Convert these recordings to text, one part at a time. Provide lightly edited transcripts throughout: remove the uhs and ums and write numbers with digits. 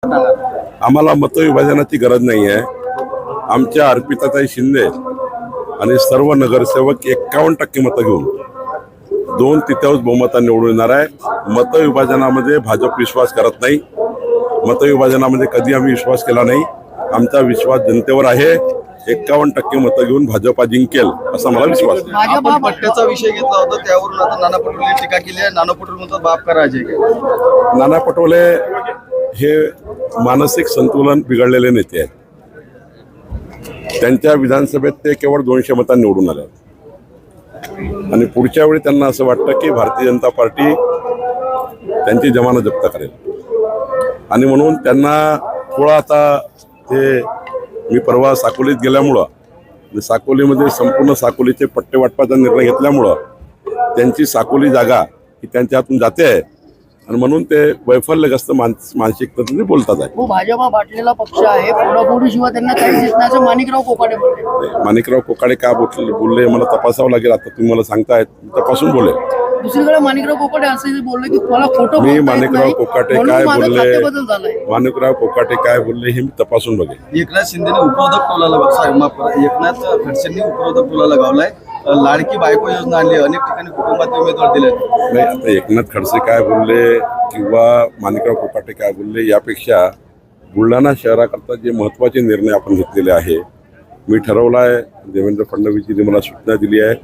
आम्हाला मतविभाजनाची गरज नाही आहे। आमच्या अर्पिताताई शिंदे आणि सर्व नगरसेवक 51% मतं घेऊन 2/3 बहुमताने निवडून येणार आहे। मतविभाजनामध्ये भाजप विश्वास करत नाही। मतविभाजनामध्ये कधी आम्ही विश्वास केला नाही। आमचा विश्वास जनतेवर आहे। 51% मतं घेऊन भाजप जिंकेल असा मला विश्वास आहे। आपण पट्ट्याचा विषय घेतला होता, त्यावरून आता नाना पटोले टीका केली आहे। नाना पटोले म्हणतात बाप का राज आहे। नाना पटोले हे मानसिक संतुलन बिघडलेले नेते आहेत। त्यांच्या विधानसभेत ते केवळ 200 मतांनी निवडून आले आणि पुढच्या वेळी त्यांना असं वाटतं की भारतीय जनता पार्टी त्यांची जमानत जप्त करेल आणि म्हणून त्यांना थोडा आता ते मी परवा साकोलीत गेल्यामुळं साकोलीमध्ये संपूर्ण साकोलीचे पट्टे वाटपाचा निर्णय घेतल्यामुळं त्यांची साकोली जागा ही त्यांच्या हातून जाते आहे आणि म्हणून ते वैफल्यग्रस्त मानसिकतेने बोलतात आहे। भाजपा बाटलेला पक्ष आहे, फोडाफोडीशिवाय त्यांना काहीच येत नाही असं माणिकराव कोकाटे बोलले। माणिकराव कोकाटे का बोलले मला तपासावं लागेल। आता तुम्ही मला सांगताय तपासून बोले। दुसरीकडे माणिकराव कोकाटे असं बोलले की मला खोटं मी माणिकराव कोकाटे काय बोलले, माणिकराव कोकाटे काय बोलले हे मी तपासून बघेल। एकनाथ शिंदेने उपरोधक टोला एकनाथ खडसेंनी उपरोधक टोला लगावलाय। लाडकी बायको योजना आणली, अनेक ठिकाणी कुटुंबातील उमेदवार दिले नाही। आता एकनाथ खडसे काय बोलले किंवा माणिकराव कोकाटे काय बोलले यापेक्षा बुलढाणा शहराकरता जे महत्त्वाचे निर्णय आपण घेतलेले आहे, मी ठरवलं आहे, देवेंद्र फडणवीसजींनी मला सूचना दिली आहे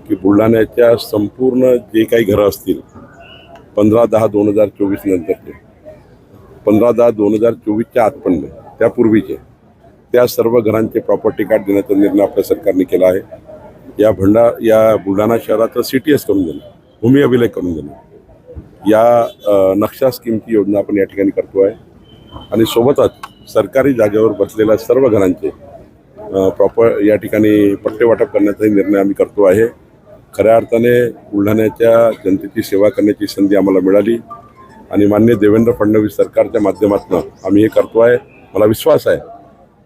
की बुलढाण्याच्या संपूर्ण जे काही घरं असतील 15/10/2024 नंतरचे 15/10/2024च्या आतपर्यंत त्यापूर्वीचे त्या सर्व घरांचे प्रॉपर्टी कार्ड देण्याचा निर्णय आपल्या सरकारने केला आहे। या बुलढाणा शहराचं CTS करून देणं, भूमी अभिलेख करून देणं, या नक्षा स्कीमची योजना आपण या ठिकाणी करतो आहे आणि सोबतच सरकारी जागेवर बसलेल्या सर्व घरांचे या ठिकाणी पट्टे वाटप करण्याचाही निर्णय आम्ही करतो आहे। खऱ्या अर्थाने बुलढाण्याच्या जनतेची सेवा करण्याची संधी आम्हाला मिळाली आणि माननीय देवेंद्र फडणवीस सरकारच्या माध्यमातून आम्ही हे करतो आहे। मला विश्वास आहे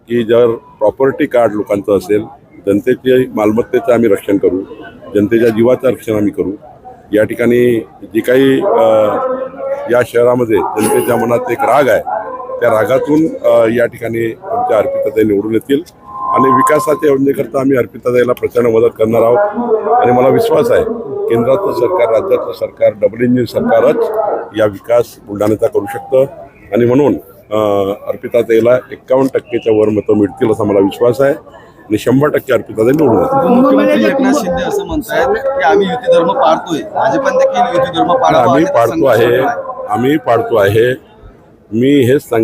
की जर प्रॉपर्टी कार्ड लोकांचं असेल, जनतेच्या मालमत्तेचं आम्ही रक्षण करू, जनतेच्या जीवाचं रक्षण आम्ही करू। या ठिकाणी जी काही या शहरामध्ये जनतेच्या मनात एक राग आहे, त्या रागातून या ठिकाणी आमच्या अर्पिताताई निवडून येतील आणि विकासाच्या योजनेकरता आम्ही अर्पिताताईला प्रचंड मदत करणार आहोत आणि मला विश्वास आहे केंद्राचं सरकार, राज्याचं सरकार, डबल इंजिन सरकारच या विकास बुलढाण्याचा करू शकतं आणि म्हणून अर्पिताताईला 51%च्या वर मतं मिळतील असा मला विश्वास आहे आणि 100% अर्पिताताई निवडून येतील। मुख्यमंत्री एकनाथ शिंदे असं म्हणतायत की आम्ही युती धर्म पाळतोय, भाजपने देखील युती धर्म आम्ही पाळतो आहे। मी हेच सांगितलं